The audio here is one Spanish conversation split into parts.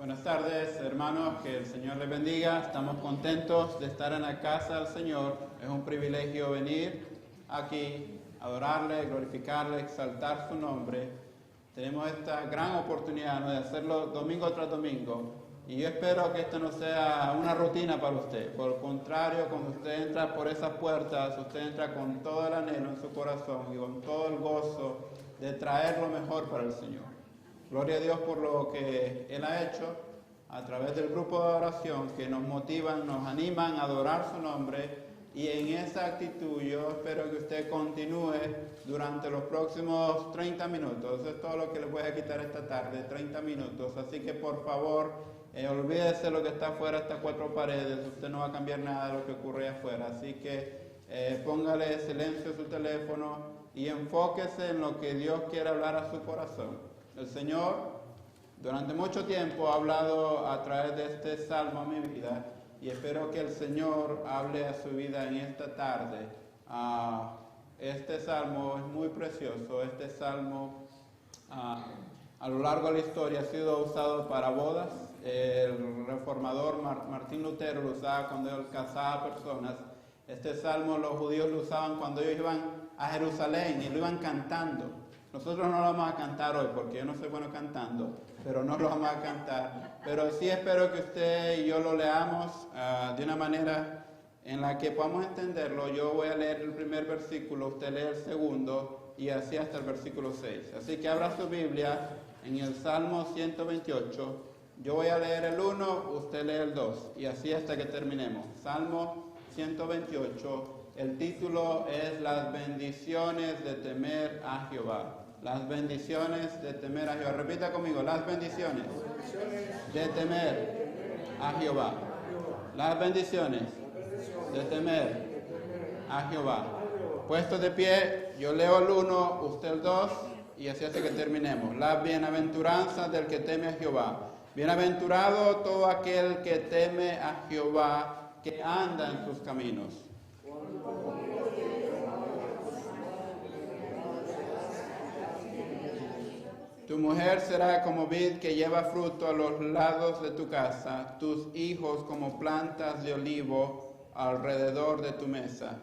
Buenas tardes, hermanos, que el Señor les bendiga. Estamos contentos de estar en la casa del Señor. Es un privilegio venir aquí, adorarle, glorificarle, exaltar su nombre. Tenemos esta gran oportunidad, ¿no?, de hacerlo domingo tras domingo. Y yo espero que esto no sea una rutina para usted. Por el contrario, cuando usted entra por esas puertas, usted entra con todo el anhelo en su corazón y con todo el gozo de traer lo mejor para el Señor. Gloria a Dios por lo que Él ha hecho a través del grupo de oración que nos motivan, nos animan a adorar su nombre, y en esa actitud yo espero que usted continúe durante los próximos 30 minutos. Eso es todo lo que le voy a quitar esta tarde, 30 minutos. Así que por favor, olvídese lo que está afuera, estas cuatro paredes. Usted no va a cambiar nada de lo que ocurre afuera. Así que póngale silencio a su teléfono y enfóquese en lo que Dios quiere hablar a su corazón. El Señor durante mucho tiempo ha hablado a través de este salmo a mi vida, y espero que el Señor hable a su vida en esta tarde. Este salmo es muy precioso. Este salmo a lo largo de la historia ha sido usado para bodas. El reformador Martín Lutero lo usaba cuando él casaba personas. Este salmo los judíos lo usaban cuando ellos iban a Jerusalén y lo iban cantando. Nosotros no lo vamos a cantar hoy porque yo no soy bueno cantando, pero no lo vamos a cantar. Pero sí espero que usted y yo lo leamos de una manera en la que podamos entenderlo. Yo voy a leer el primer versículo, usted lee el segundo y así hasta el versículo 6. Así que abra su Biblia en el Salmo 128. Yo voy a leer el 1, usted lee el 2 y así hasta que terminemos. Salmo 128, el título es Las bendiciones de temer a Jehová. Las bendiciones de temer a Jehová. Repita conmigo, las bendiciones de temer a Jehová. Las bendiciones de temer a Jehová. Puestos de pie, yo leo el 1, usted el 2 y así hasta que terminemos. Las bienaventuranzas del que teme a Jehová. Bienaventurado todo aquel que teme a Jehová, que anda en sus caminos. Tu mujer será como vid que lleva fruto a los lados de tu casa, tus hijos como plantas de olivo alrededor de tu mesa.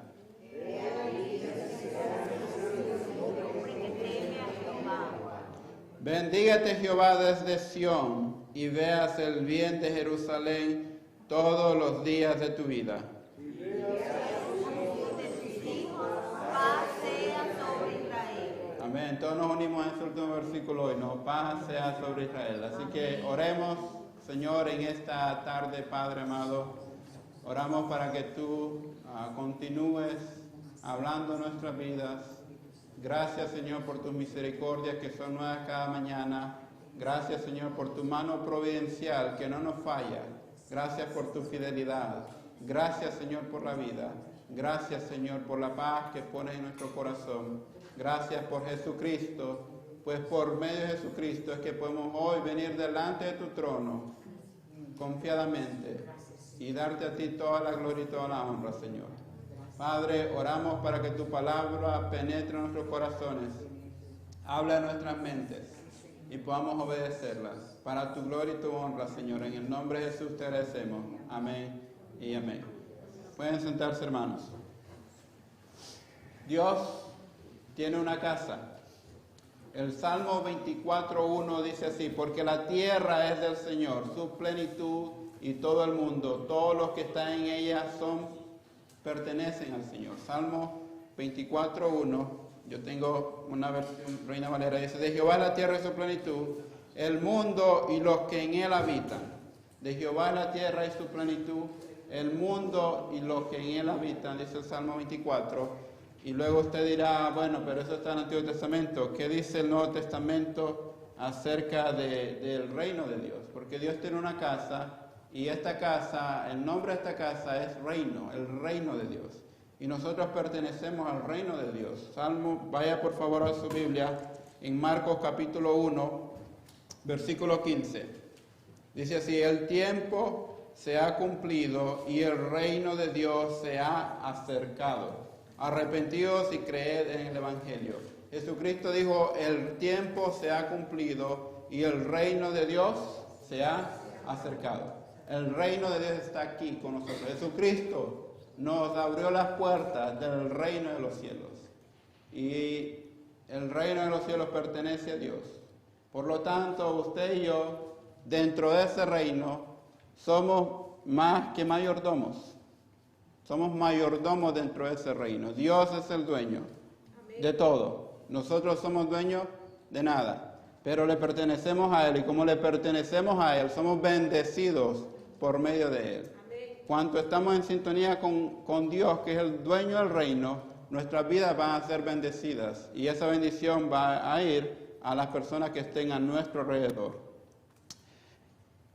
Bendígate Jehová desde Sión y veas el bien de Jerusalén todos los días de tu vida. Amén. Todos nos unimos a este último versículo hoy, ¿no? Paz sea sobre Israel. Así que oremos, Señor, en esta tarde, Padre amado. Oramos para que tú continúes hablando en nuestras vidas. Gracias, Señor, por tus misericordias que son nuevas cada mañana. Gracias, Señor, por tu mano providencial que no nos falla. Gracias por tu fidelidad. Gracias, Señor, por la vida. Gracias, Señor, por la paz que pones en nuestro corazón. Gracias por Jesucristo, pues por medio de Jesucristo es que podemos hoy venir delante de tu trono confiadamente y darte a ti toda la gloria y toda la honra, Señor. Padre, oramos para que tu palabra penetre en nuestros corazones, habla en nuestras mentes y podamos obedecerlas. Para tu gloria y tu honra, Señor, en el nombre de Jesús te agradecemos. Amén y amén. Pueden sentarse, hermanos. Dios tiene una casa. El Salmo 24:1 dice así: porque la tierra es del Señor, su plenitud y todo el mundo, todos los que están en ella pertenecen al Señor. Salmo 24:1, yo tengo una versión Reina Valera, dice: de Jehová la tierra y su plenitud, el mundo y los que en él habitan. De Jehová la tierra y su plenitud, el mundo y los que en él habitan, dice el Salmo 24. Y luego usted dirá, bueno, pero eso está en el Antiguo Testamento. ¿Qué dice el Nuevo Testamento acerca del reino de Dios? Porque Dios tiene una casa, y esta casa, el nombre de esta casa es reino, el reino de Dios. Y nosotros pertenecemos al reino de Dios. Salmo, vaya por favor a su Biblia, en Marcos capítulo 1, versículo 15. Dice así: el tiempo se ha cumplido y el reino de Dios se ha acercado. Arrepentidos y creed en el Evangelio. Jesucristo dijo: el tiempo se ha cumplido y el reino de Dios se ha acercado. El reino de Dios está aquí con nosotros. Jesucristo nos abrió las puertas del reino de los cielos. Y el reino de los cielos pertenece a Dios. Por lo tanto, usted y yo, dentro de ese reino, somos más que mayordomos. Somos mayordomos dentro de ese reino. Dios es el dueño de todo. Nosotros somos dueños de nada, pero le pertenecemos a Él. Y como le pertenecemos a Él, somos bendecidos por medio de Él. Cuando estamos en sintonía con Dios, que es el dueño del reino, nuestras vidas van a ser bendecidas. Y esa bendición va a ir a las personas que estén a nuestro alrededor.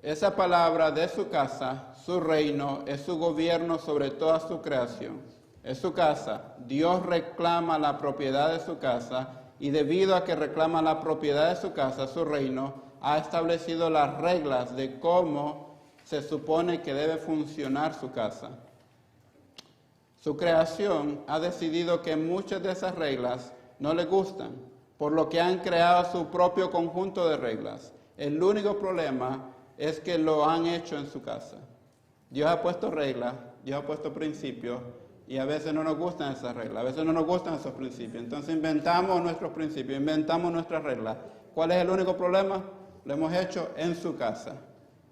Esa palabra de su casa, su reino, es su gobierno sobre toda su creación. Es su casa. Dios reclama la propiedad de su casa y debido a que reclama la propiedad de su casa, su reino, ha establecido las reglas de cómo se supone que debe funcionar su casa. Su creación ha decidido que muchas de esas reglas no le gustan, por lo que han creado su propio conjunto de reglas. El único problema es que lo han hecho en su casa. Dios ha puesto reglas, Dios ha puesto principios, y a veces no nos gustan esas reglas, a veces no nos gustan esos principios. Entonces inventamos nuestros principios, inventamos nuestras reglas. ¿Cuál es el único problema? Lo hemos hecho en su casa,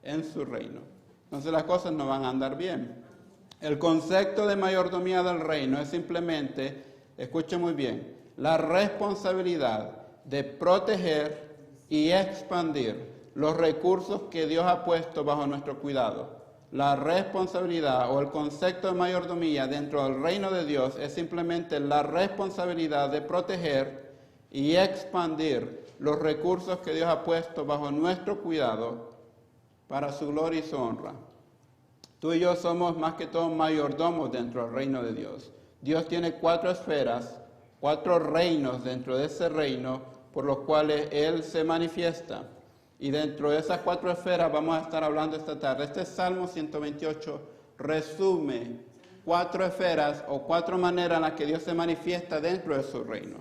en su reino. Entonces las cosas no van a andar bien. El concepto de mayordomía del reino es simplemente, escuchen muy bien, la responsabilidad de proteger y expandir los recursos que Dios ha puesto bajo nuestro cuidado. La responsabilidad o el concepto de mayordomía dentro del reino de Dios es simplemente la responsabilidad de proteger y expandir los recursos que Dios ha puesto bajo nuestro cuidado para su gloria y su honra. Tú y yo somos más que todo mayordomos dentro del reino de Dios. Dios tiene 4 esferas, 4 reinos dentro de ese reino por los cuales Él se manifiesta. Y dentro de esas 4 esferas vamos a estar hablando esta tarde. Este Salmo 128 resume 4 esferas o 4 maneras en las que Dios se manifiesta dentro de su reino.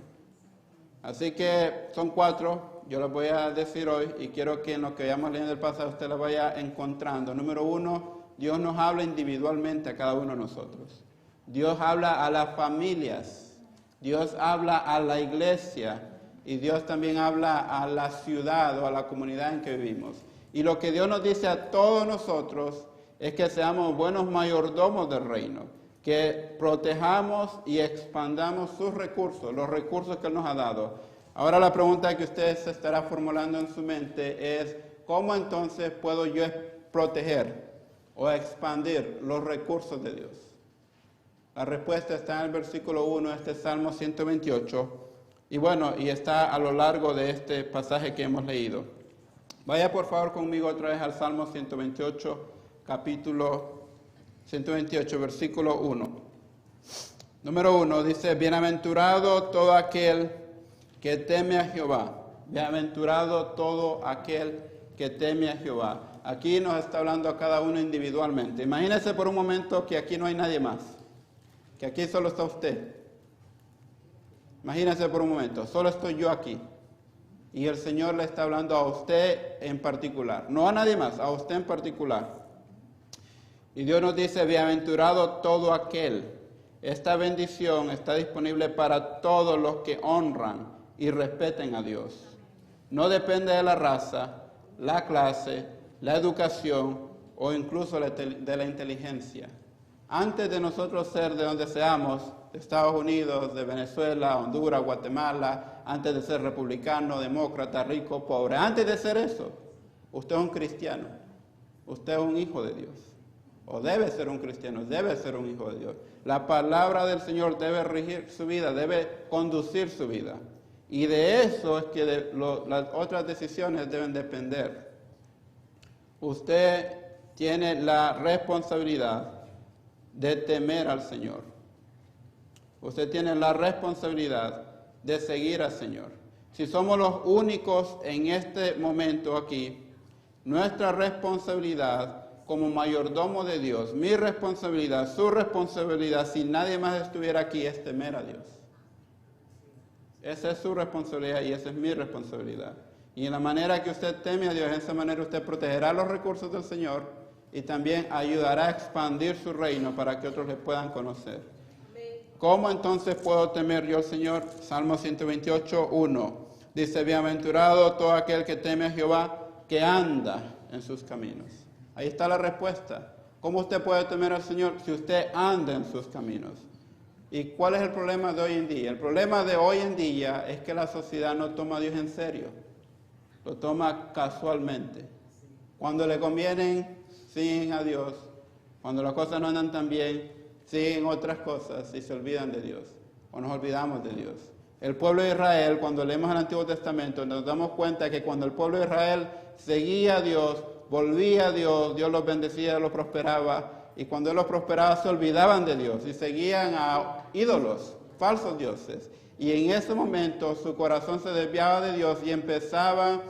Así que son 4, yo las voy a decir hoy y quiero que en lo que hayamos leído en el pasado usted las vaya encontrando. Número 1, Dios nos habla individualmente a cada uno de nosotros. Dios habla a las familias, Dios habla a la iglesia. Y Dios también habla a la ciudad o a la comunidad en que vivimos. Y lo que Dios nos dice a todos nosotros es que seamos buenos mayordomos del reino, que protejamos y expandamos sus recursos, los recursos que Él nos ha dado. Ahora la pregunta que usted se estará formulando en su mente es, ¿cómo entonces puedo yo proteger o expandir los recursos de Dios? La respuesta está en el versículo 1 de este Salmo 128. Y bueno, y está a lo largo de este pasaje que hemos leído. Vaya por favor conmigo otra vez al Salmo 128, capítulo 128, versículo 1. Número 1 dice, bienaventurado todo aquel que teme a Jehová. Bienaventurado todo aquel que teme a Jehová. Aquí nos está hablando a cada uno individualmente. Imagínese por un momento que aquí no hay nadie más, que aquí solo está usted. Imagínense por un momento, solo estoy yo aquí y el Señor le está hablando a usted en particular, no a nadie más, a usted en particular. Y Dios nos dice, bienaventurado todo aquel. Esta bendición está disponible para todos los que honran y respeten a Dios. No depende de la raza, la clase, la educación o incluso de la inteligencia. Antes de nosotros ser de donde seamos, de Estados Unidos, de Venezuela, Honduras, Guatemala, antes de ser republicano, demócrata, rico, pobre, antes de ser eso, usted es un cristiano, usted es un hijo de Dios, o debe ser un cristiano, debe ser un hijo de Dios. La palabra del Señor debe regir su vida, debe conducir su vida, y de eso es que las otras decisiones deben depender. Usted tiene la responsabilidad de temer al Señor. Usted tiene la responsabilidad de seguir al Señor. Si somos los únicos en este momento aquí, nuestra responsabilidad como mayordomo de Dios, mi responsabilidad, su responsabilidad, si nadie más estuviera aquí, es temer a Dios. Esa es su responsabilidad y esa es mi responsabilidad. Y en la manera que usted teme a Dios, en esa manera usted protegerá los recursos del Señor y también ayudará a expandir su reino para que otros le puedan conocer. ¿Cómo entonces puedo temer yo al Señor? Salmo 128, 1. Dice, bienaventurado todo aquel que teme a Jehová, que anda en sus caminos. Ahí está la respuesta. ¿Cómo usted puede temer al Señor si usted anda en sus caminos? ¿Y cuál es el problema de hoy en día? El problema de hoy en día es que la sociedad no toma a Dios en serio. Lo toma casualmente. Cuando le convienen, siguen a Dios. Cuando las cosas no andan tan bien, siguen otras cosas y se olvidan de Dios. O nos olvidamos de Dios. El pueblo de Israel, cuando leemos el Antiguo Testamento, nos damos cuenta que cuando el pueblo de Israel seguía a Dios, volvía a Dios, Dios los bendecía, los prosperaba. Y cuando Él los prosperaba, se olvidaban de Dios y seguían a ídolos, falsos dioses. Y en ese momento su corazón se desviaba de Dios y empezaban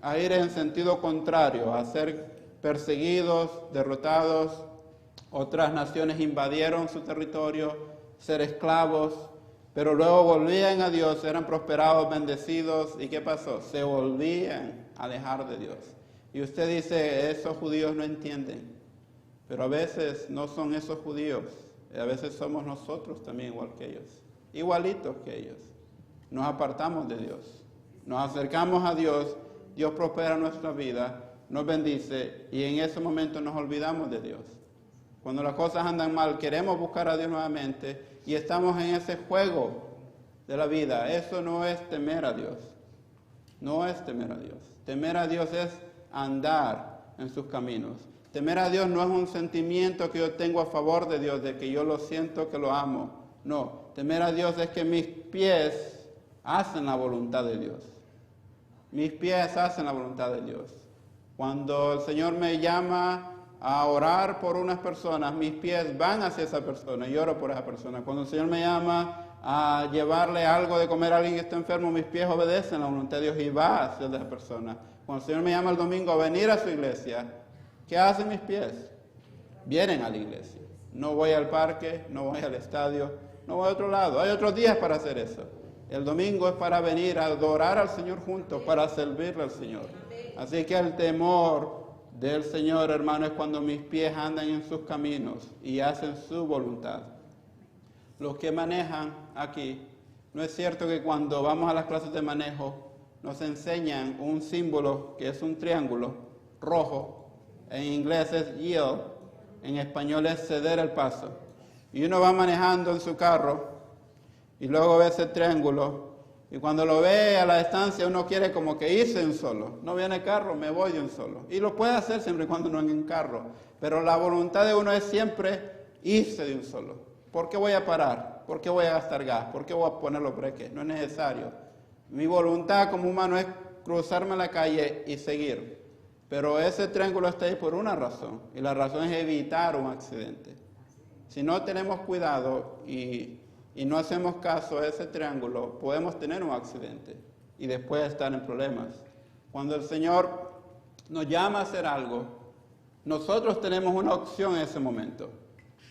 a ir en sentido contrario, a ser perseguidos, derrotados. Otras naciones invadieron su territorio, ser esclavos, pero luego volvían a Dios, eran prosperados, bendecidos. ¿Y qué pasó? Se volvían a alejar de Dios. Y usted dice, esos judíos no entienden. Pero a veces no son esos judíos, a veces somos nosotros también igual que ellos, igualitos que ellos. Nos apartamos de Dios, nos acercamos a Dios, Dios prospera nuestra vida, nos bendice y en ese momento nos olvidamos de Dios. Cuando las cosas andan mal, queremos buscar a Dios nuevamente y estamos en ese juego de la vida. Eso no es temer a Dios, no es temer a Dios. Temer a Dios es andar en sus caminos. Temer a Dios no es un sentimiento que yo tengo a favor de Dios, de que yo lo siento, que lo amo. No, temer a Dios es que mis pies hacen la voluntad de Dios. Mis pies hacen la voluntad de Dios. Cuando el Señor me llama a orar por unas personas, mis pies van hacia esa persona y oro por esa persona. Cuando el Señor me llama a llevarle algo de comer a alguien que está enfermo, mis pies obedecen la voluntad de Dios y va hacia esa persona. Cuando el Señor me llama el domingo a venir a su iglesia, ¿qué hacen mis pies? Vienen a la iglesia. No voy al parque, no voy al estadio, no voy a otro lado. Hay otros días para hacer eso. El domingo es para venir a adorar al Señor juntos, para servirle al Señor. Así que el temor del Señor, hermano, es cuando mis pies andan en sus caminos y hacen su voluntad. Los que manejan aquí, no es cierto que cuando vamos a las clases de manejo nos enseñan un símbolo que es un triángulo rojo. En inglés es yield, en español es ceder el paso. Y uno va manejando en su carro y luego ve ese triángulo y cuando lo ve a la distancia uno quiere como que irse de un solo. No viene carro, me voy de un solo. Y lo puede hacer siempre y cuando no en un carro. Pero la voluntad de uno es siempre irse de un solo. ¿Por qué voy a parar? ¿Por qué voy a gastar gas? ¿Por qué voy a poner los breques? No es necesario. Mi voluntad como humano es cruzarme la calle y seguir. Pero ese triángulo está ahí por una razón, y la razón es evitar un accidente. Si no tenemos cuidado y no hacemos caso a ese triángulo, podemos tener un accidente y después estar en problemas. Cuando el Señor nos llama a hacer algo, nosotros tenemos una opción en ese momento,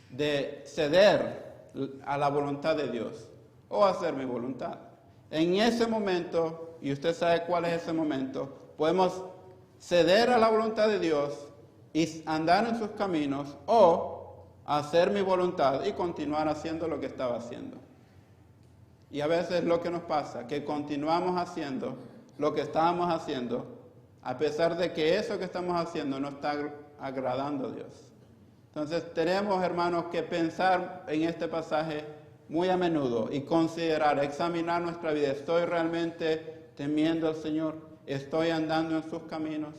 de ceder a la voluntad de Dios o hacer mi voluntad. En ese momento, y usted sabe cuál es ese momento, podemos ceder a la voluntad de Dios y andar en sus caminos o hacer mi voluntad y continuar haciendo lo que estaba haciendo. Y a veces lo que nos pasa, que continuamos haciendo lo que estábamos haciendo, a pesar de que eso que estamos haciendo no está agradando a Dios. Entonces tenemos, hermanos, que pensar en este pasaje muy a menudo y considerar, examinar nuestra vida. ¿Estoy realmente temiendo al Señor? ¿Estoy andando en sus caminos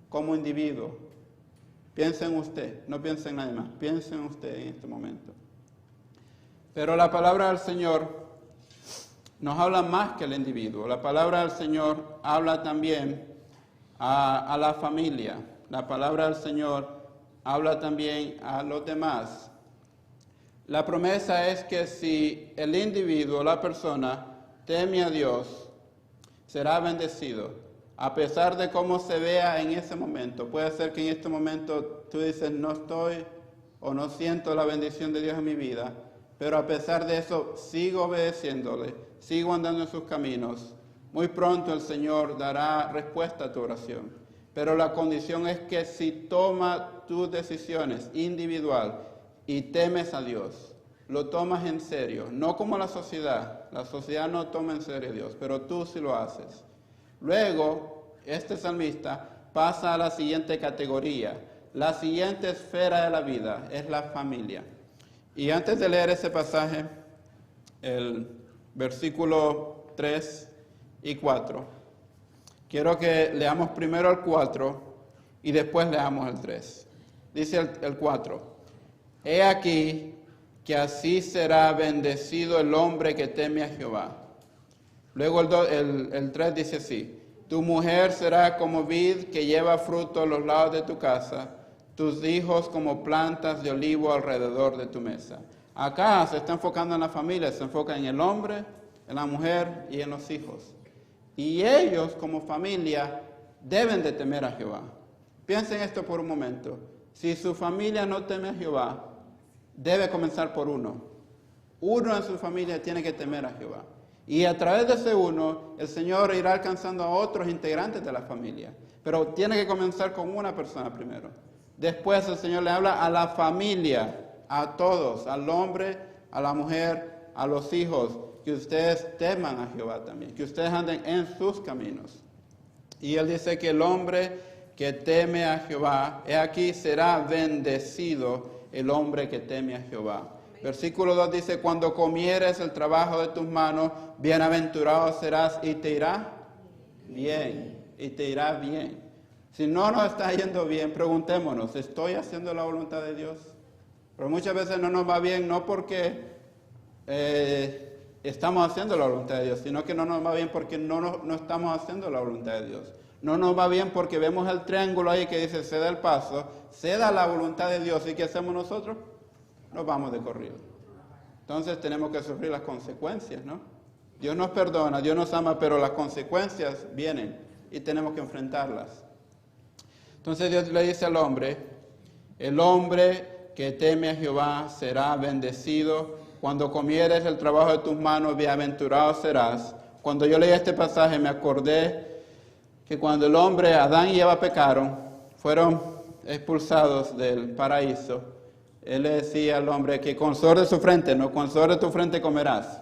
como individuo? Piensa en usted, no piense en nadie más. Piensa en usted en este momento. Pero la palabra del Señor nos habla más que el individuo. La palabra del Señor habla también a la familia. La palabra del Señor habla también a los demás. La promesa es que si el individuo, la persona, teme a Dios, será bendecido, a pesar de cómo se vea en ese momento. Puede ser que en este momento tú dices, no estoy o no siento la bendición de Dios en mi vida, pero a pesar de eso sigo obedeciéndole, sigo andando en sus caminos, Muy pronto el Señor dará respuesta a tu oración. Pero la condición es que si tomas tus decisiones individual y temes a Dios, lo tomas en serio, no como la sociedad no toma en serio a Dios, pero tú sí lo haces. Luego, este salmista pasa a la siguiente categoría, la siguiente esfera de la vida es la familia. Y antes de leer ese pasaje, el versículo 3 y 4, quiero que leamos primero el 4 y después leamos el 3. Dice el 4, he aquí que así será bendecido el hombre que teme a Jehová. Luego el 3 dice así, tu mujer será como vid que lleva fruto a los lados de tu casa, tus hijos como plantas de olivo alrededor de tu mesa. Acá se está enfocando en la familia, se enfoca en el hombre, en la mujer y en los hijos. Y ellos como familia deben de temer a Jehová. Piensen esto por un momento. Si su familia no teme a Jehová, debe comenzar por uno. Uno en su familia tiene que temer a Jehová. Y a través de ese uno, el Señor irá alcanzando a otros integrantes de la familia. Pero tiene que comenzar con una persona primero. Después el Señor le habla a la familia, a todos, al hombre, a la mujer, a los hijos, que ustedes teman a Jehová también, que ustedes anden en sus caminos. Y Él dice que el hombre que teme a Jehová, he aquí será bendecido el hombre que teme a Jehová. Versículo 2 dice, cuando comieres el trabajo de tus manos, bienaventurado serás y te irá bien, y te irá bien. Si no nos está yendo bien, preguntémonos, ¿estoy haciendo la voluntad de Dios? Pero muchas veces no nos va bien, no porque estamos haciendo la voluntad de Dios, sino que no nos va bien porque no estamos haciendo la voluntad de Dios. No nos va bien porque vemos el triángulo ahí que dice, ceda el paso, ceda la voluntad de Dios. ¿Y qué hacemos nosotros? Nos vamos de corrido. Entonces tenemos que sufrir las consecuencias, ¿no? Dios nos perdona, Dios nos ama, pero las consecuencias vienen y tenemos que enfrentarlas. Entonces Dios le dice al hombre, el hombre que teme a Jehová será bendecido. Cuando comieres el trabajo de tus manos, bienaventurado serás. Cuando yo leí este pasaje me acordé que cuando el hombre, Adán y Eva pecaron, fueron expulsados del paraíso, Él le decía al hombre que con sudor de su frente, no con sudor de tu frente comerás.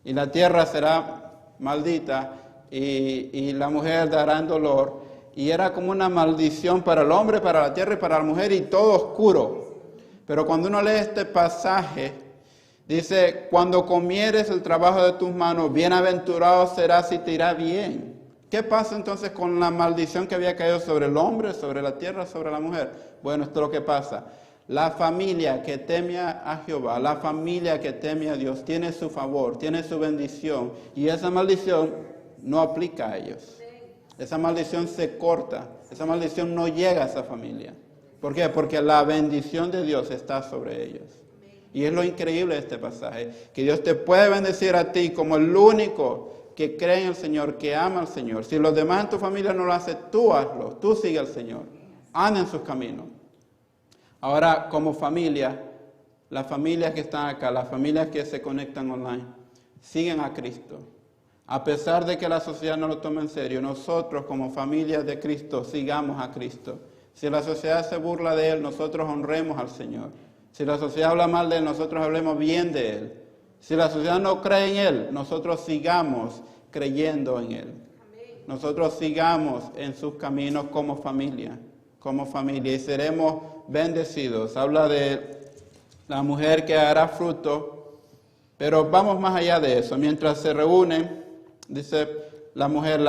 Y la tierra será maldita y la mujer dará en dolor. Y era como una maldición para el hombre, para la tierra y para la mujer y todo oscuro. Pero cuando uno lee este pasaje, dice, cuando comieres el trabajo de tus manos, bienaventurado serás y te irá bien. ¿Qué pasa entonces con la maldición que había caído sobre el hombre, sobre la tierra, sobre la mujer? Bueno, esto es lo que pasa. La familia que teme a Jehová, la familia que teme a Dios, tiene su favor, tiene su bendición. Y esa maldición no aplica a ellos. Esa maldición se corta, esa maldición no llega a esa familia. ¿Por qué? Porque la bendición de Dios está sobre ellos. Y es lo increíble de este pasaje, que Dios te puede bendecir a ti como el único que cree en el Señor, que ama al Señor. Si los demás en tu familia no lo hacen, tú hazlo, tú sigue al Señor, anda en sus caminos. Ahora, como familia, las familias que están acá, las familias que se conectan online, siguen a Cristo. A pesar de que la sociedad no lo tome en serio, nosotros como familias de Cristo sigamos a Cristo. Si la sociedad se burla de Él, nosotros honremos al Señor. Si la sociedad habla mal de Él, nosotros hablemos bien de Él. Si la sociedad no cree en Él, nosotros sigamos creyendo en Él. Nosotros sigamos en sus caminos como familia y seremos bendecidos. Habla de la mujer que hará fruto, pero vamos más allá de eso. Mientras se reúnen, dice la mujer,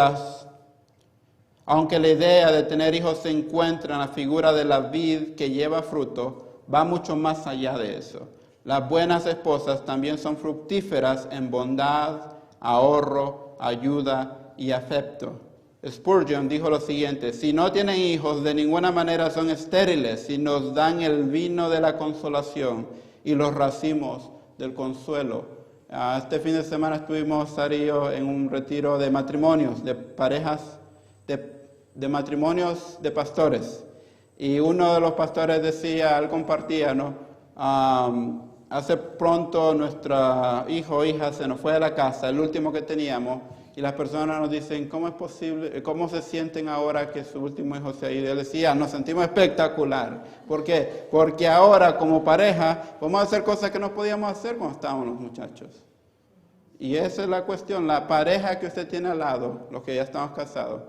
aunque la idea de tener hijos se encuentra en la figura de la vid que lleva fruto, va mucho más allá de eso. Las buenas esposas también son fructíferas en bondad, ahorro, ayuda y afecto. Spurgeon dijo lo siguiente, si no tienen hijos, de ninguna manera son estériles, si nos dan el vino de la consolación y los racimos del consuelo. Este fin de semana estuvimos, Sara y yo, en un retiro de matrimonios, de parejas, de matrimonios de pastores. Y uno de los pastores decía, él compartía, ¿no? Hace pronto nuestro hijo o hija se nos fue de la casa, el último que teníamos, y las personas nos dicen, ¿cómo es posible, cómo se sienten ahora que su último hijo se ha ido? Él decía, nos sentimos espectacular. ¿Por qué? Porque ahora como pareja vamos a hacer cosas que no podíamos hacer cuando estábamos los muchachos. Y esa es la cuestión, la pareja que usted tiene al lado, los que ya estamos casados,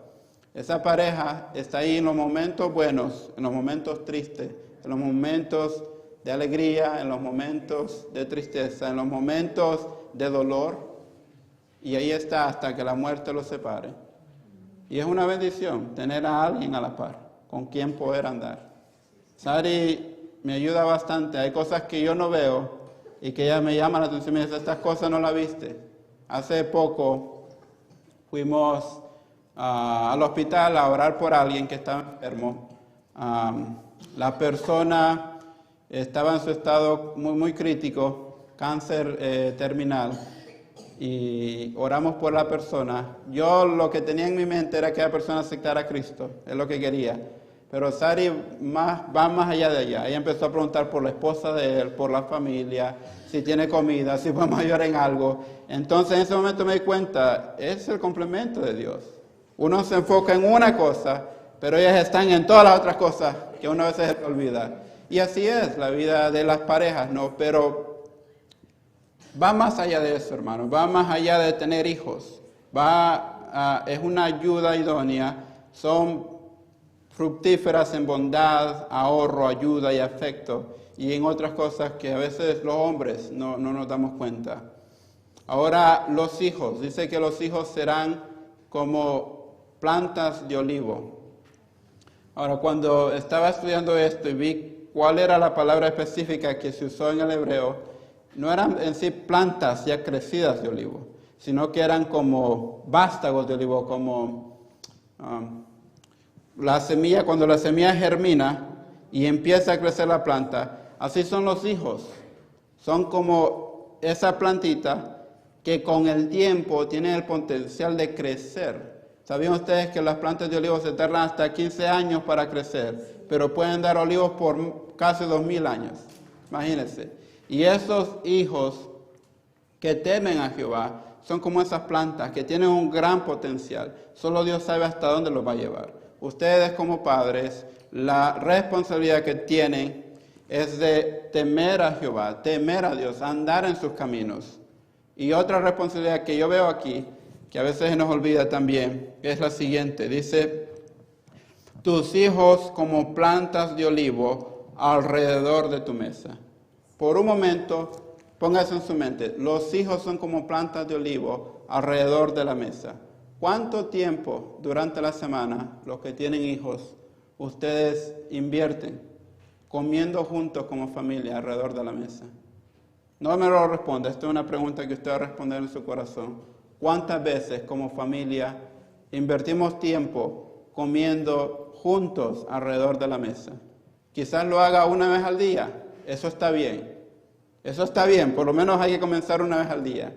esa pareja está ahí en los momentos buenos, en los momentos tristes, en los momentos de alegría, en los momentos de tristeza, en los momentos de dolor. Y ahí está hasta que la muerte los separe. Y es una bendición tener a alguien a la par, con quien poder andar. Sari me ayuda bastante. Hay cosas que yo no veo y que ella me llama la atención. Me dice, estas cosas no las viste. Hace poco fuimos al hospital a orar por alguien que estaba enfermo. La persona estaba en su estado muy crítico, cáncer terminal. Y oramos por la persona. Yo lo que tenía en mi mente era que la persona aceptara a Cristo, es lo que quería. Pero Sari va más allá de allá. Ella empezó a preguntar por la esposa de él, por la familia, si tiene comida, si podemos ayudar en algo. Entonces en ese momento me di cuenta, es el complemento de Dios. Uno se enfoca en una cosa, pero ellas están en todas las otras cosas que uno a veces se olvida. Y así es la vida de las parejas, ¿no? Pero va más allá de eso, hermano. Va más allá de tener hijos. Es una ayuda idónea. Son fructíferas en bondad, ahorro, ayuda y afecto. Y en otras cosas que a veces los hombres no nos damos cuenta. Ahora, los hijos. Dice que los hijos serán como plantas de olivo. Ahora, cuando estaba estudiando esto y vi cuál era la palabra específica que se usó en el hebreo, no eran en sí plantas ya crecidas de olivo, sino que eran como vástagos de olivo, como la semilla, cuando la semilla germina y empieza a crecer la planta, así son los hijos. Son como esa plantita que con el tiempo tienen el potencial de crecer. ¿Sabían ustedes que las plantas de olivo se tardan hasta 15 años para crecer, pero pueden dar olivos por casi 2000 años? Imagínense. Y esos hijos que temen a Jehová son como esas plantas que tienen un gran potencial. Solo Dios sabe hasta dónde los va a llevar. Ustedes como padres, la responsabilidad que tienen es de temer a Jehová, temer a Dios, andar en sus caminos. Y otra responsabilidad que yo veo aquí, que a veces se nos olvida también, es la siguiente. Dice, tus hijos como plantas de olivo alrededor de tu mesa. Por un momento, póngase en su mente, los hijos son como plantas de olivo alrededor de la mesa. ¿Cuánto tiempo durante la semana, los que tienen hijos, ustedes invierten comiendo juntos como familia alrededor de la mesa? No me lo responda, esta es una pregunta que usted va a responder en su corazón. ¿Cuántas veces como familia invertimos tiempo comiendo juntos alrededor de la mesa? Quizás lo haga una vez al día. Eso está bien. Eso está bien, por lo menos hay que comenzar una vez al día.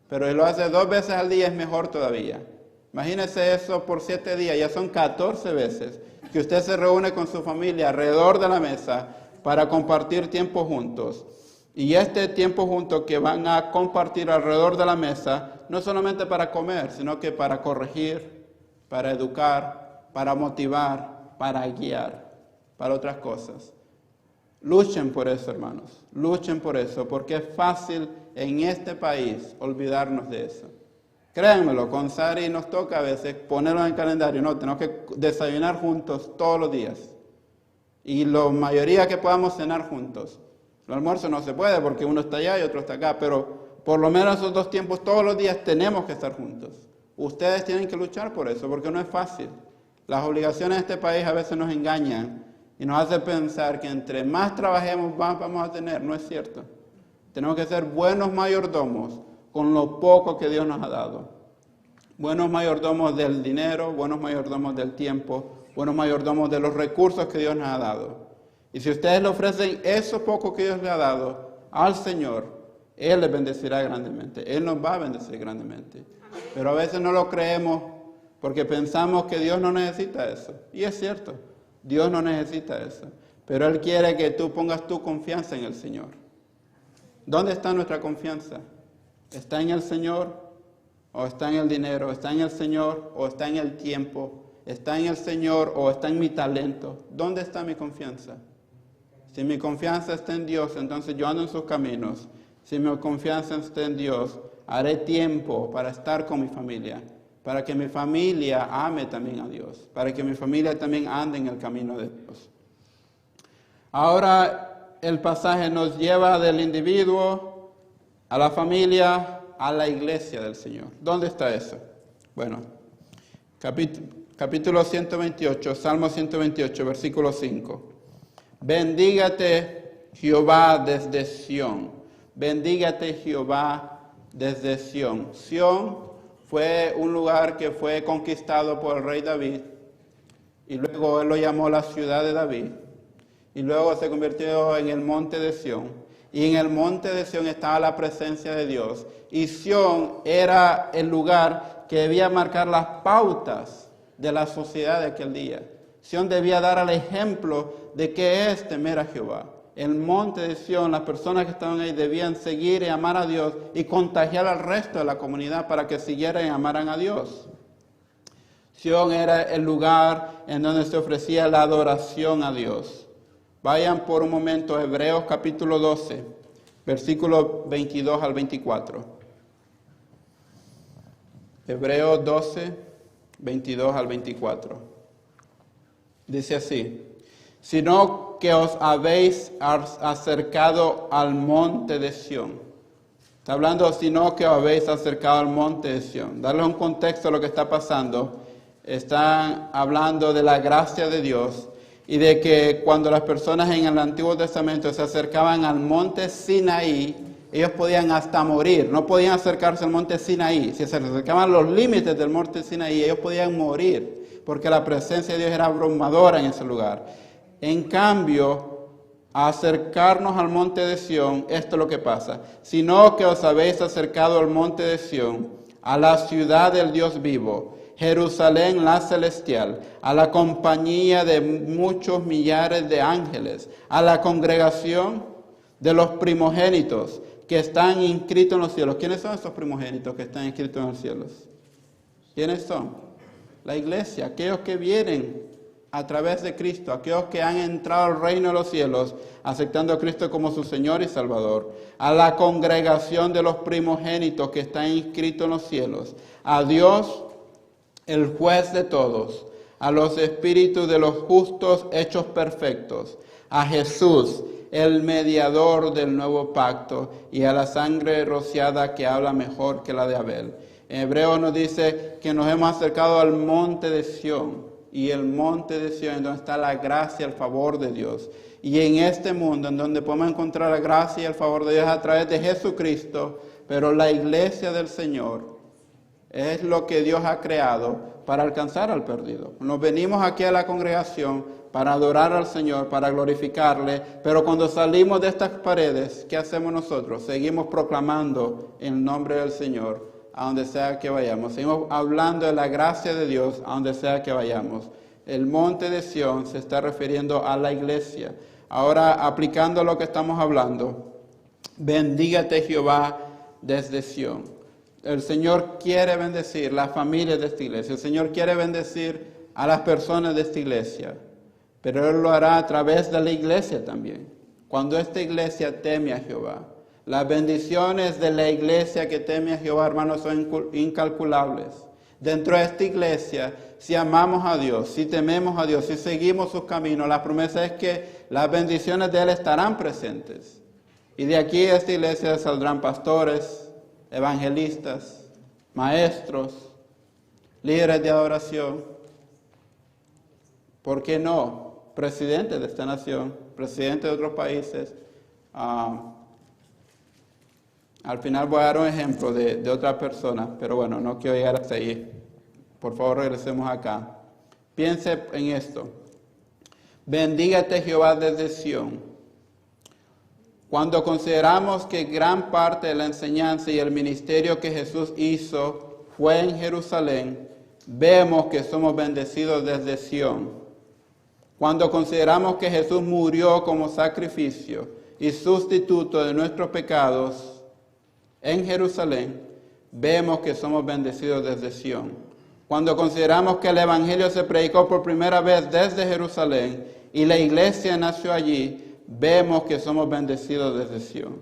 Pero si lo hace 2 veces al día es mejor todavía. Imagínese eso por 7 días, ya son 14 veces que usted se reúne con su familia alrededor de la mesa para compartir tiempo juntos. Y este tiempo juntos que van a compartir alrededor de la mesa, no solamente para comer, sino que para corregir, para educar, para motivar, para guiar, para otras cosas. Luchen por eso, hermanos, luchen por eso, porque es fácil en este país olvidarnos de eso. Créanmelo, con Sari nos toca a veces ponerlo en el calendario, no, tenemos que desayunar juntos todos los días. Y la mayoría que podamos cenar juntos. El almuerzo no se puede porque uno está allá y otro está acá, pero por lo menos esos 2 tiempos todos los días tenemos que estar juntos. Ustedes tienen que luchar por eso, porque no es fácil. Las obligaciones de este país a veces nos engañan y nos hacen pensar que entre más trabajemos, más vamos a tener. No es cierto. Tenemos que ser buenos mayordomos con lo poco que Dios nos ha dado. Buenos mayordomos del dinero, buenos mayordomos del tiempo, buenos mayordomos de los recursos que Dios nos ha dado. Y si ustedes le ofrecen eso poco que Dios le ha dado al Señor, Él les bendecirá grandemente. Él nos va a bendecir grandemente. Pero a veces no lo creemos porque pensamos que Dios no necesita eso. Y es cierto, Dios no necesita eso. Pero Él quiere que tú pongas tu confianza en el Señor. ¿Dónde está nuestra confianza? ¿Está en el Señor o está en el dinero, está en el Señor o está en el tiempo, está en el Señor o está en mi talento. ¿Dónde está mi confianza? Si mi confianza está en Dios, entonces yo ando en sus caminos. Si mi confianza está en Dios, haré tiempo para estar con mi familia, para que mi familia ame también a Dios, para que mi familia también ande en el camino de Dios. Ahora el pasaje nos lleva del individuo a la familia, a la iglesia del Señor. ¿Dónde está eso? Bueno, capítulo 128, Salmo 128, versículo 5. Bendígate Jehová desde Sión. Bendígate Jehová desde Sión. Sión fue un lugar que fue conquistado por el rey David y luego él lo llamó la ciudad de David y luego se convirtió en el monte de Sión y en el monte de Sión estaba la presencia de Dios y Sión era el lugar que debía marcar las pautas de la sociedad de aquel día. Sión debía dar el ejemplo de qué es temer a Jehová. El monte de Sión, las personas que estaban ahí debían seguir y amar a Dios y contagiar al resto de la comunidad para que siguieran y amaran a Dios. Sión era el lugar en donde se ofrecía la adoración a Dios. Vayan por un momento a Hebreos capítulo 12, versículos 22 al 24. Hebreos 12, 22 al 24. Dice así: sino que os habéis acercado al monte de Sión. Está hablando, sino que os habéis acercado al monte de Sión. Darle un contexto a lo que está pasando. Están hablando de la gracia de Dios y de que cuando las personas en el Antiguo Testamento se acercaban al monte Sinaí, ellos podían hasta morir. No podían acercarse al monte Sinaí. Si se acercaban a los límites del monte Sinaí, ellos podían morir, porque la presencia de Dios era abrumadora en ese lugar. En cambio, acercarnos al monte de Sión, esto es lo que pasa. Sino que os habéis acercado al monte de Sión, a la ciudad del Dios vivo, Jerusalén la celestial, a la compañía de muchos millares de ángeles, a la congregación de los primogénitos que están inscritos en los cielos. ¿Quiénes son esos primogénitos que están inscritos en los cielos? ¿Quiénes son? La iglesia, aquellos que vienen a través de Cristo, aquellos que han entrado al reino de los cielos, aceptando a Cristo como su Señor y Salvador, a la congregación de los primogénitos que están inscritos en los cielos, a Dios, el juez de todos, a los espíritus de los justos hechos perfectos, a Jesús, el mediador del nuevo pacto, y a la sangre rociada que habla mejor que la de Abel. En Hebreo nos dice que nos hemos acercado al monte de Sión, y el monte de Sión, en donde está la gracia y el favor de Dios. Y en este mundo, en donde podemos encontrar la gracia y el favor de Dios a través de Jesucristo, pero la iglesia del Señor es lo que Dios ha creado para alcanzar al perdido. Nos venimos aquí a la congregación para adorar al Señor, para glorificarle, pero cuando salimos de estas paredes, ¿qué hacemos nosotros? Seguimos proclamando el nombre del Señor a donde sea que vayamos. Seguimos hablando de la gracia de Dios a donde sea que vayamos. El monte de Sión se está refiriendo a la iglesia. Ahora, aplicando lo que estamos hablando, bendígate Jehová desde Sión. El Señor quiere bendecir las familias de esta iglesia. El Señor quiere bendecir a las personas de esta iglesia. Pero Él lo hará a través de la iglesia también. Cuando esta iglesia teme a Jehová. Las bendiciones de la iglesia que teme a Jehová, hermanos, son incalculables. Dentro de esta iglesia, si amamos a Dios, si tememos a Dios, si seguimos sus caminos, la promesa es que las bendiciones de Él estarán presentes. Y de aquí a esta iglesia saldrán pastores, evangelistas, maestros, líderes de adoración. ¿Por qué no? Presidentes de esta nación, presidentes de otros países. Al final voy a dar un ejemplo de otras personas, pero bueno, no quiero llegar hasta ahí. Por favor, regresemos acá. Piense en esto. Bendígate Jehová desde Sión. Cuando consideramos que gran parte de la enseñanza y el ministerio que Jesús hizo fue en Jerusalén, vemos que somos bendecidos desde Sión. Cuando consideramos que Jesús murió como sacrificio y sustituto de nuestros pecados en Jerusalén, vemos que somos bendecidos desde Sión. Cuando consideramos que el Evangelio se predicó por primera vez desde Jerusalén y la iglesia nació allí, vemos que somos bendecidos desde Sión.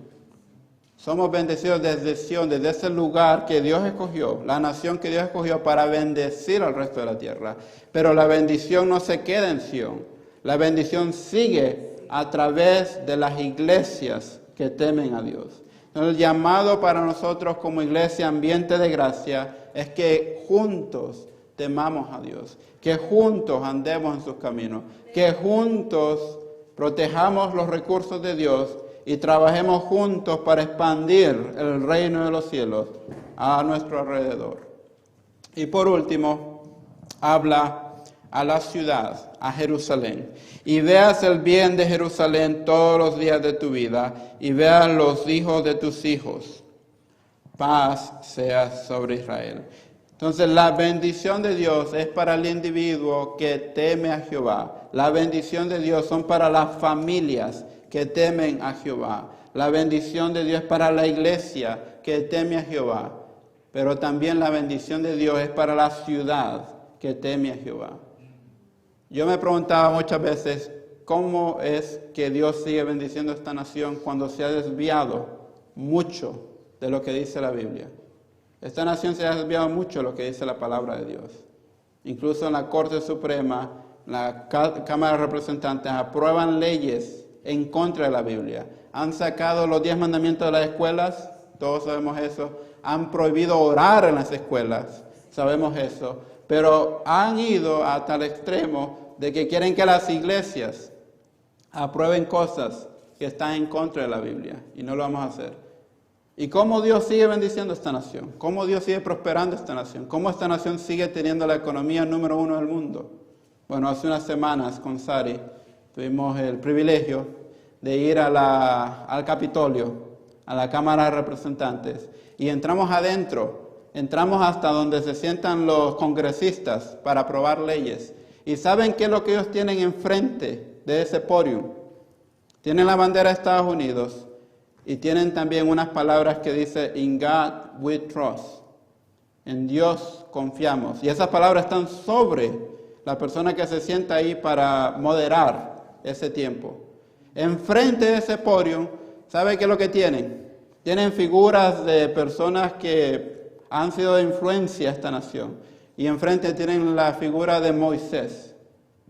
Somos bendecidos desde Sión, desde ese lugar que Dios escogió, la nación que Dios escogió para bendecir al resto de la tierra. Pero la bendición no se queda en Sión. La bendición sigue a través de las iglesias que temen a Dios. El llamado para nosotros como iglesia Ambiente de Gracia es que juntos temamos a Dios, que juntos andemos en sus caminos, que juntos protejamos los recursos de Dios y trabajemos juntos para expandir el reino de los cielos a nuestro alrededor. Y por último, habla a la ciudad, a Jerusalén. Y veas el bien de Jerusalén todos los días de tu vida, y veas los hijos de tus hijos. Paz sea sobre Israel. Entonces la bendición de Dios es para el individuo que teme a Jehová. La bendición de Dios son para las familias que temen a Jehová. La bendición de Dios es para la iglesia que teme a Jehová. Pero también la bendición de Dios es para la ciudad que teme a Jehová. Yo me preguntaba muchas veces, ¿cómo es que Dios sigue bendiciendo esta nación cuando se ha desviado mucho de lo que dice la Biblia? Esta nación se ha desviado mucho de lo que dice la palabra de Dios. Incluso en la Corte Suprema, la Cámara de Representantes aprueban leyes en contra de la Biblia. Han sacado los 10 mandamientos de las escuelas, todos sabemos eso. Han prohibido orar en las escuelas, sabemos eso. Pero han ido hasta el extremo de que quieren que las iglesias aprueben cosas que están en contra de la Biblia. Y no lo vamos a hacer. ¿Y cómo Dios sigue bendiciendo esta nación? ¿Cómo Dios sigue prosperando esta nación? ¿Cómo esta nación sigue teniendo la economía número 1 del mundo? Bueno, hace unas semanas con Sari tuvimos el privilegio de ir al Capitolio, a la Cámara de Representantes. Y entramos adentro. Entramos hasta donde se sientan los congresistas para aprobar leyes. ¿Y saben qué es lo que ellos tienen enfrente de ese podium? Tienen la bandera de Estados Unidos y tienen también unas palabras que dice "In God we trust". En Dios confiamos. Y esas palabras están sobre la persona que se sienta ahí para moderar ese tiempo. Enfrente de ese podium, ¿sabe qué es lo que tienen? Tienen figuras de personas que han sido de influencia a esta nación. Y enfrente tienen la figura de Moisés,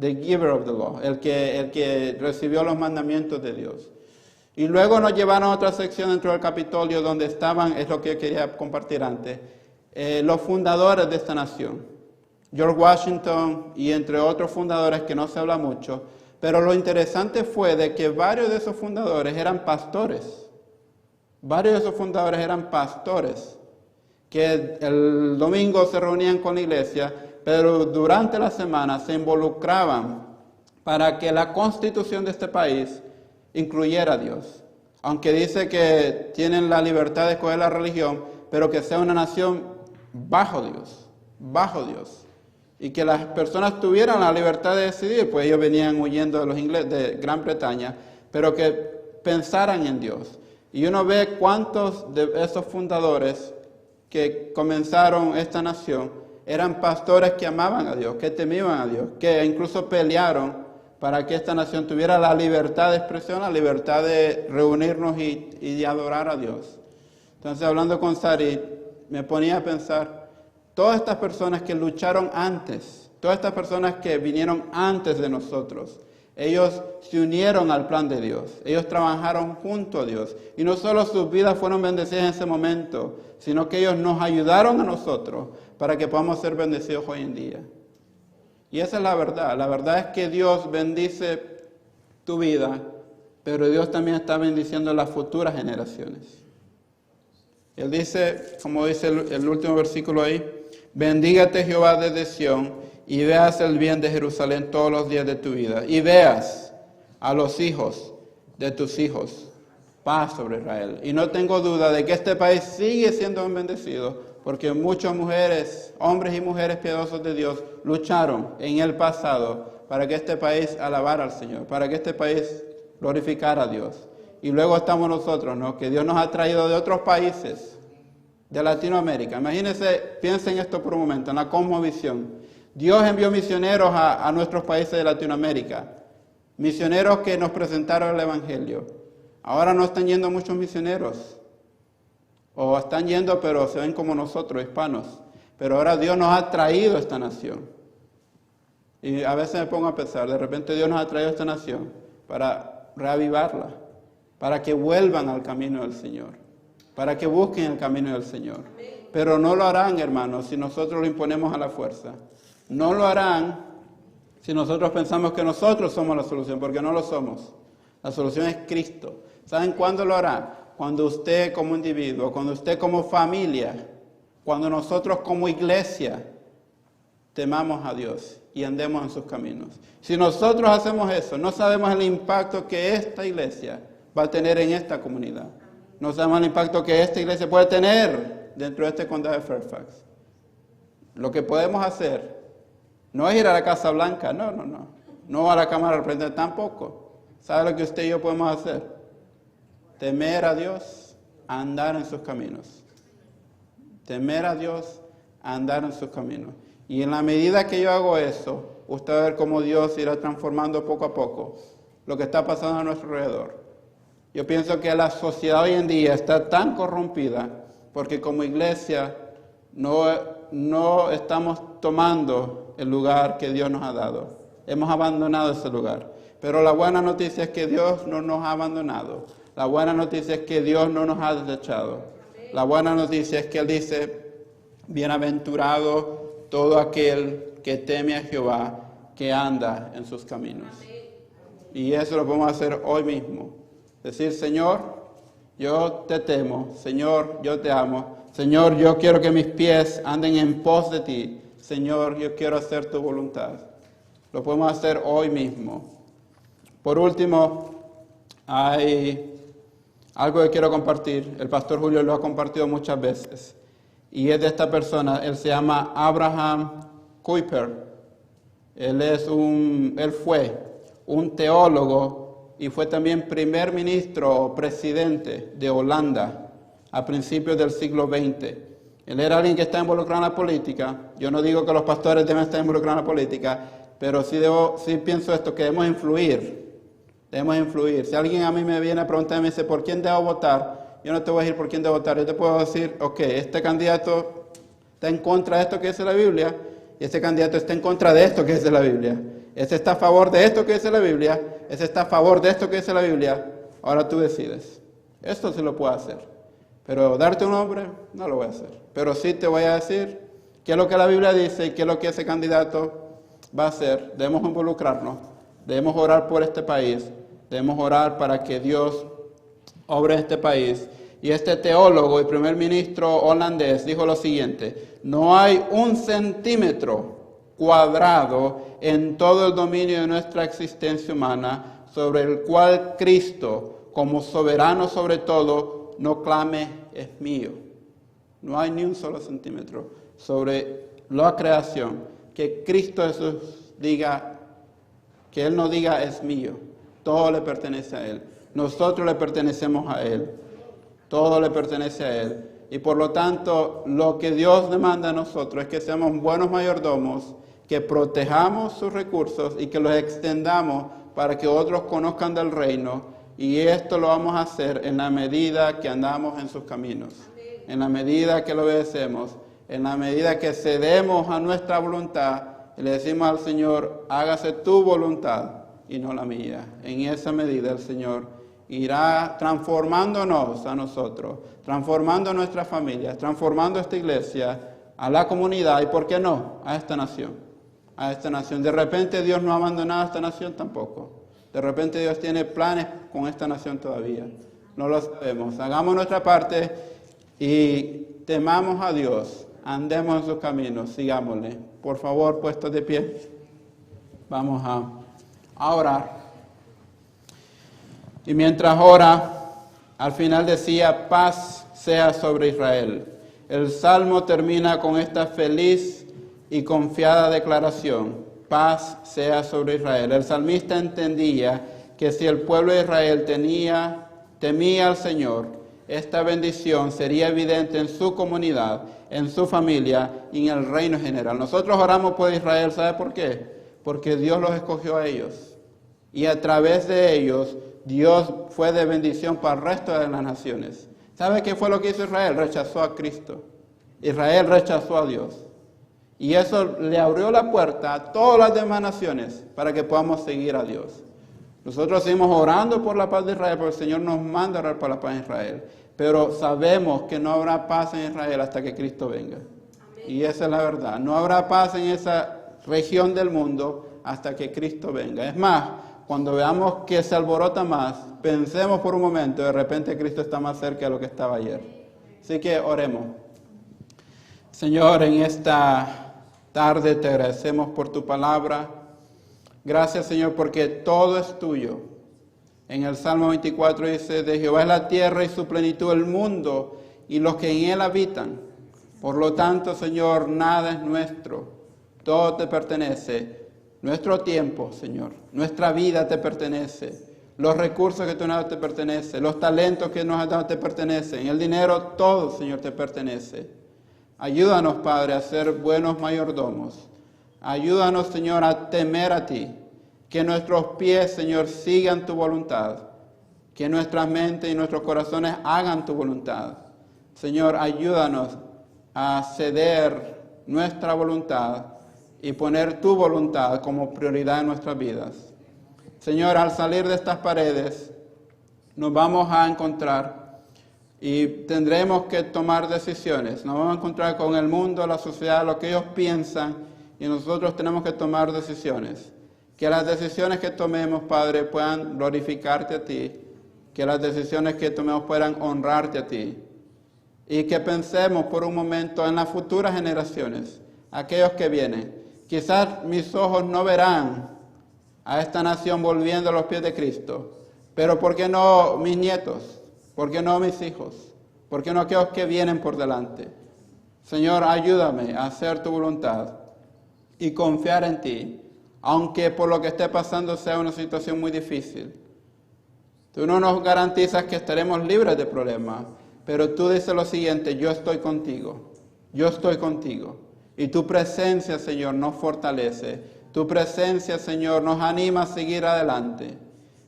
the giver of the law, el que recibió los mandamientos de Dios. Y luego nos llevaron a otra sección dentro del Capitolio donde estaban, es lo que quería compartir antes, los fundadores de esta nación. George Washington y entre otros fundadores que no se habla mucho. Pero lo interesante fue de que varios de esos fundadores eran pastores. Varios de esos fundadores eran pastores que el domingo se reunían con la iglesia, pero durante la semana se involucraban para que la constitución de este país incluyera a Dios. Aunque dice que tienen la libertad de escoger la religión, pero que sea una nación bajo Dios. Y que las personas tuvieran la libertad de decidir, pues ellos venían huyendo de los ingleses de Gran Bretaña, pero que pensaran en Dios. Y uno ve cuántos de esos fundadores que comenzaron esta nación eran pastores que amaban a Dios, que temían a Dios, que incluso pelearon para que esta nación tuviera la libertad de expresión, la libertad de reunirnos y de adorar a Dios. Entonces, hablando con Sari, me ponía a pensar, todas estas personas que lucharon antes, todas estas personas que vinieron antes de nosotros, ellos se unieron al plan de Dios, ellos trabajaron junto a Dios. Y no solo sus vidas fueron bendecidas en ese momento, sino que ellos nos ayudaron a nosotros para que podamos ser bendecidos hoy en día. Y esa es la verdad. La verdad es que Dios bendice tu vida, pero Dios también está bendiciendo las futuras generaciones. Él dice, como dice el último versículo ahí, bendígate Jehová desde Sión, y veas el bien de Jerusalén todos los días de tu vida, y veas a los hijos de tus hijos, paz sobre Israel. Y no tengo duda de que este país sigue siendo bendecido, porque muchas mujeres, hombres y mujeres piadosos de Dios, lucharon en el pasado para que este país alabara al Señor, para que este país glorificara a Dios. Y luego estamos nosotros, ¿no? Que Dios nos ha traído de otros países de Latinoamérica. Imagínense, piensen esto por un momento, en la cosmovisión. Dios envió misioneros a nuestros países de Latinoamérica, misioneros que nos presentaron el Evangelio. Ahora no están yendo muchos misioneros, o están yendo pero se ven como nosotros, hispanos. Pero ahora Dios nos ha traído a esta nación. Y a veces me pongo a pensar, de repente Dios nos ha traído a esta nación para reavivarla, para que vuelvan al camino del Señor, para que busquen el camino del Señor. Pero no lo harán, hermanos, si nosotros lo imponemos a la fuerza. No lo harán si nosotros pensamos que nosotros somos la solución, porque no lo somos. La solución es Cristo. ¿Saben cuándo lo hará? Cuando usted como individuo, cuando usted como familia, cuando nosotros como iglesia temamos a Dios y andemos en sus caminos. Si nosotros hacemos eso, no sabemos el impacto que esta iglesia va a tener en esta comunidad. No sabemos el impacto que esta iglesia puede tener dentro de este condado de Fairfax. Lo que podemos hacer no es ir a la Casa Blanca, no a la Cámara de Representantes tampoco. ¿Sabe lo que usted y yo podemos hacer? Temer a Dios, andar en sus caminos. Temer a Dios, andar en sus caminos. Y en la medida que yo hago eso, usted va a ver cómo Dios irá transformando poco a poco lo que está pasando a nuestro alrededor. Yo pienso que la sociedad hoy en día está tan corrompida porque como iglesia no estamos tomando el lugar que Dios nos ha dado. Hemos abandonado ese lugar. Pero la buena noticia es que Dios no nos ha abandonado. La buena noticia es que Dios no nos ha desechado. La buena noticia es que Él dice, bienaventurado todo aquel que teme a Jehová, que anda en sus caminos. Y eso lo podemos hacer hoy mismo. Decir, Señor, yo te temo. Señor, yo te amo. Señor, yo quiero que mis pies anden en pos de ti. Señor, yo quiero hacer tu voluntad. Lo podemos hacer hoy mismo. Por último, hay algo que quiero compartir. El pastor Julio lo ha compartido muchas veces. Y es de esta persona. Él se llama Abraham Kuyper. Él fue un teólogo y fue también primer ministro o presidente de Holanda a principios del siglo XX. Él era alguien que está involucrado en la política. Yo no digo que los pastores deben estar involucrados en la política, pero sí pienso esto, que debemos influir. Debemos influir. Si alguien a mí me viene a preguntar y me dice, ¿por quién debo votar? Yo no te voy a decir por quién debo votar. Yo te puedo decir, ok, este candidato está en contra de esto que dice la Biblia, y este candidato está en contra de esto que dice la Biblia. Este está a favor de esto que dice la Biblia, este está a favor de esto que dice la Biblia. Ahora tú decides. Esto sí lo puedo hacer. Pero darte un nombre, no lo voy a hacer. Pero sí te voy a decir qué es lo que la Biblia dice y qué es lo que ese candidato va a hacer. Debemos involucrarnos. Debemos orar por este país. Debemos orar para que Dios obre en este país. Y este teólogo y primer ministro holandés dijo lo siguiente: no hay 1 centímetro cuadrado en todo el dominio de nuestra existencia humana sobre el cual Cristo, como soberano sobre todo, no clame es mío. No hay ni un solo centímetro sobre la creación que Cristo Jesús diga, que Él no diga es mío. Todo le pertenece a Él. Nosotros le pertenecemos a Él. Todo le pertenece a Él. Y por lo tanto, lo que Dios demanda a nosotros es que seamos buenos mayordomos, que protejamos sus recursos y que los extendamos para que otros conozcan del reino. Y esto lo vamos a hacer en la medida que andamos en sus caminos, en la medida que lo obedecemos, en la medida que cedemos a nuestra voluntad y le decimos al Señor, hágase tu voluntad y no la mía. En esa medida el Señor irá transformándonos a nosotros, transformando nuestras familias, transformando esta iglesia, a la comunidad y, ¿por qué no?, a esta nación. A esta nación. De repente Dios no ha abandonado a esta nación tampoco. De repente Dios tiene planes con esta nación todavía. No lo sabemos. Hagamos nuestra parte y temamos a Dios. Andemos en sus caminos. Sigámosle. Por favor, puestos de pie. Vamos a orar. Y mientras ora, al final decía, paz sea sobre Israel. El Salmo termina con esta feliz y confiada declaración, paz sea sobre Israel. El salmista entendía que si el pueblo de Israel temía al Señor, esta bendición sería evidente en su comunidad, en su familia y en el reino general. Nosotros oramos por Israel, ¿sabe por qué? Porque Dios los escogió a ellos. Y a través de ellos, Dios fue de bendición para el resto de las naciones. ¿Sabe qué fue lo que hizo Israel? Rechazó a Cristo. Israel rechazó a Dios. Y eso le abrió la puerta a todas las demás naciones para que podamos seguir a Dios. Nosotros seguimos orando por la paz de Israel, porque el Señor nos manda a orar por la paz en Israel. Pero sabemos que no habrá paz en Israel hasta que Cristo venga. Amén. Y esa es la verdad. No habrá paz en esa región del mundo hasta que Cristo venga. Es más, cuando veamos que se alborota más, pensemos por un momento, de repente Cristo está más cerca de lo que estaba ayer. Así que oremos. Señor, en esta tarde te agradecemos por tu palabra. Gracias, Señor, porque todo es tuyo. En el Salmo 24 dice, de Jehová es la tierra y su plenitud, el mundo y los que en él habitan. Por lo tanto, Señor, nada es nuestro, todo te pertenece. Nuestro tiempo, Señor, nuestra vida te pertenece. Los recursos que tú nos has dado te pertenecen. Los talentos que nos has dado te pertenecen. El dinero, todo, Señor, te pertenece. Ayúdanos, Padre, a ser buenos mayordomos. Ayúdanos, Señor, a temer a ti. Que nuestros pies, Señor, sigan tu voluntad. Que nuestra mente y nuestros corazones hagan tu voluntad. Señor, ayúdanos a ceder nuestra voluntad y poner tu voluntad como prioridad en nuestras vidas. Señor, al salir de estas paredes, nos vamos a encontrar y tendremos que tomar decisiones. Nos vamos a encontrar con el mundo, la sociedad, lo que ellos piensan, y nosotros tenemos que tomar decisiones. Que las decisiones que tomemos, Padre, puedan glorificarte a ti. Que las decisiones que tomemos puedan honrarte a ti. Y que pensemos por un momento en las futuras generaciones, aquellos que vienen. Quizás mis ojos no verán a esta nación volviendo a los pies de Cristo, pero ¿por qué no mis nietos? ¿Por qué no mis hijos? ¿Por qué no aquellos que vienen por delante? Señor, ayúdame a hacer tu voluntad y confiar en ti, aunque por lo que esté pasando sea una situación muy difícil. Tú no nos garantizas que estaremos libres de problemas, pero tú dices lo siguiente, yo estoy contigo, yo estoy contigo. Y tu presencia, Señor, nos fortalece. Tu presencia, Señor, nos anima a seguir adelante.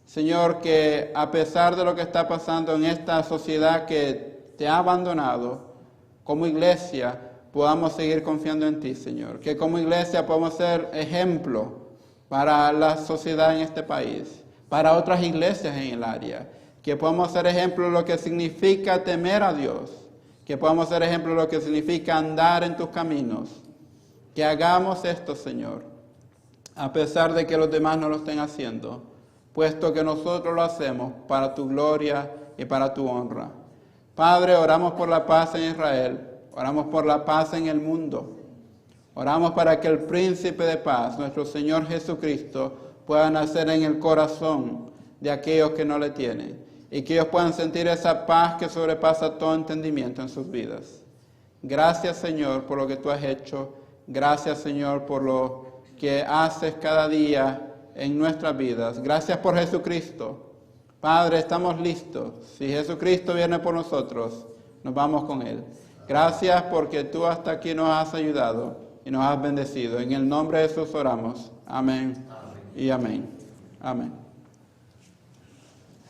Señor, que a pesar de lo que está pasando en esta sociedad que te ha abandonado, como iglesia podamos seguir confiando en ti, Señor. Que como iglesia podamos ser ejemplo para la sociedad en este país, para otras iglesias en el área. Que podamos ser ejemplo de lo que significa temer a Dios. Que podamos ser ejemplo de lo que significa andar en tus caminos. Que hagamos esto, Señor, a pesar de que los demás no lo estén haciendo, puesto que nosotros lo hacemos para tu gloria y para tu honra. Padre, oramos por la paz en Israel, oramos por la paz en el mundo. Oramos para que el príncipe de paz, nuestro Señor Jesucristo, pueda nacer en el corazón de aquellos que no le tienen. Y que ellos puedan sentir esa paz que sobrepasa todo entendimiento en sus vidas. Gracias, Señor, por lo que tú has hecho. Gracias, Señor, por lo que haces cada día en nuestras vidas. Gracias por Jesucristo. Padre, estamos listos. Si Jesucristo viene por nosotros, nos vamos con Él. Gracias porque tú hasta aquí nos has ayudado y nos has bendecido. En el nombre de Jesús oramos. Amén y amén. Amén.